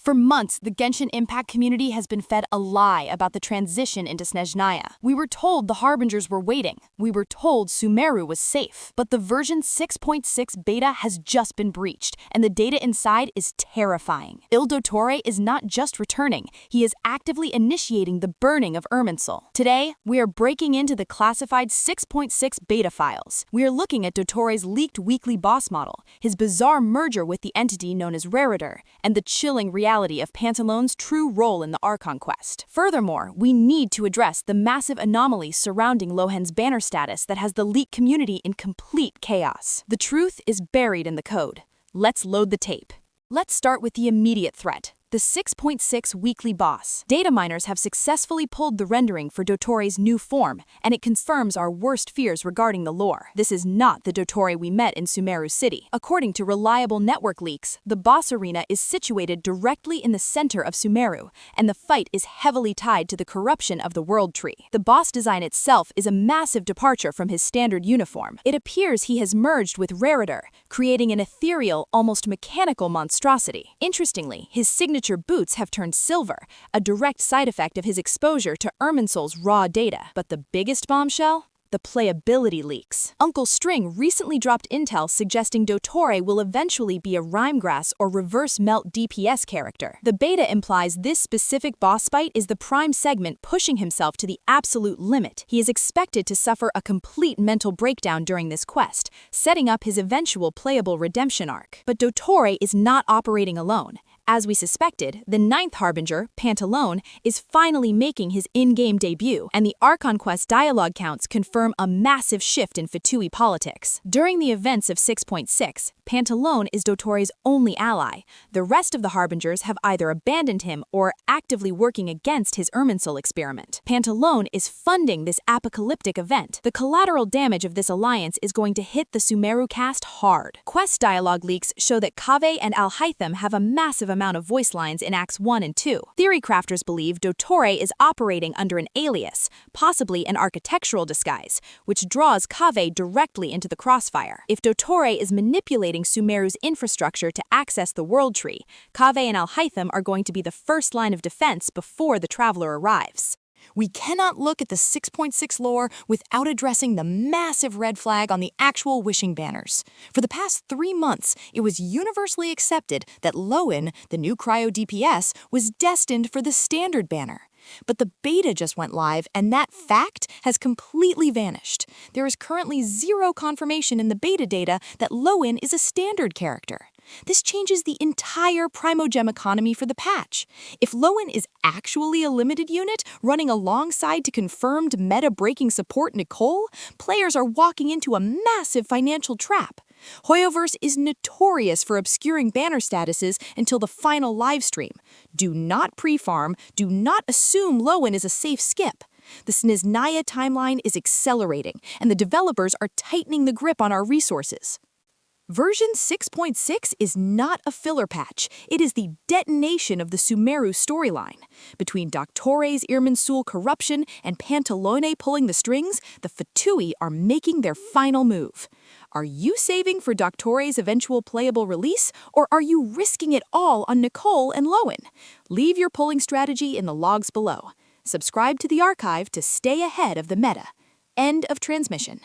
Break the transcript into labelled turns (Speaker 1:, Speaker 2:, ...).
Speaker 1: For months, the Genshin Impact community has been fed a lie about the transition into Snezhnaya. We were told the Harbingers were waiting. We were told Sumeru was safe. But the version 6.6 beta has just been breached, and the data inside is terrifying. Il Dottore is not just returning, he is actively initiating the burning of Irminsul. Today, we are breaking into the classified 6.6 beta files. We are looking at Dottore's leaked weekly boss model, his bizarre merger with the entity known as Rerir, and the chilling reality of Pantalone's true role in the Archon quest. Furthermore, we need to address the massive anomaly surrounding Lohen's banner status that has the leak community in complete chaos. The truth is buried in the code. Let's load the tape. Let's start with the immediate threat. The 6.6 weekly boss. Data miners have successfully pulled the rendering for Dottore's new form, and it confirms our worst fears regarding the lore. This is not the Dottore we met in Sumeru City. According to reliable network leaks, the boss arena is situated directly in the center of Sumeru, and the fight is heavily tied to the corruption of the world tree. The boss design itself is a massive departure from his standard uniform. It appears he has merged with Rerir, creating an ethereal, almost mechanical monstrosity. Interestingly, his signature boots have turned silver, a direct side effect of his exposure to Irminsul's raw data. But the biggest bombshell? The playability leaks. Uncle String recently dropped intel suggesting Dottore will eventually be a Rhymegrass or Reverse Melt DPS character. The beta implies this specific boss fight is the prime segment pushing himself to the absolute limit. He is expected to suffer a complete mental breakdown during this quest, setting up his eventual playable redemption arc. But Dottore is not operating alone. As we suspected, the 9th Harbinger, Pantalone, is finally making his in-game debut, and the Archon Quest dialogue counts confirm a massive shift in Fatui politics. During the events of 6.6, Pantalone is Dottore's only ally. The rest of the Harbingers have either abandoned him or actively working against his Irminsul experiment. Pantalone is funding this apocalyptic event. The collateral damage of this alliance is going to hit the Sumeru cast hard. Quest dialogue leaks show that Kaveh and Alhaitham have a massive amount of voice lines in Acts 1 and 2. Theory crafters believe Dottore is operating under an alias, possibly an architectural disguise, which draws Kaveh directly into the crossfire. If Dottore is manipulating Sumeru's infrastructure to access the world tree, Kaveh and Alhaitham are going to be the first line of defense before the traveler arrives. We cannot look at the 6.6 lore without addressing the massive red flag on the actual wishing banners. For the past 3 months, it was universally accepted that Lohen, the new cryo DPS, was destined for the standard banner. But the beta just went live, and that fact has completely vanished. There is currently zero confirmation in the beta data that Lohen is a standard character. This changes the entire Primogem economy for the patch. If Lohen is actually a limited unit running alongside to confirmed meta-breaking support Nicole, players are walking into a massive financial trap. HoYoverse is notorious for obscuring banner statuses until the final livestream. Do not pre-farm, do not assume Lohen is a safe skip. The Snezhnaya timeline is accelerating, and the developers are tightening the grip on our resources. Version 6.6 is not a filler patch, it is the detonation of the Sumeru storyline. Between Dottore's Irminsul corruption and Pantalone pulling the strings, the Fatui are making their final move. Are you saving for Dottore's eventual playable release, or are you risking it all on Nicole and Lohen? Leave your pulling strategy in the logs below. Subscribe to the archive to stay ahead of the meta. End of transmission.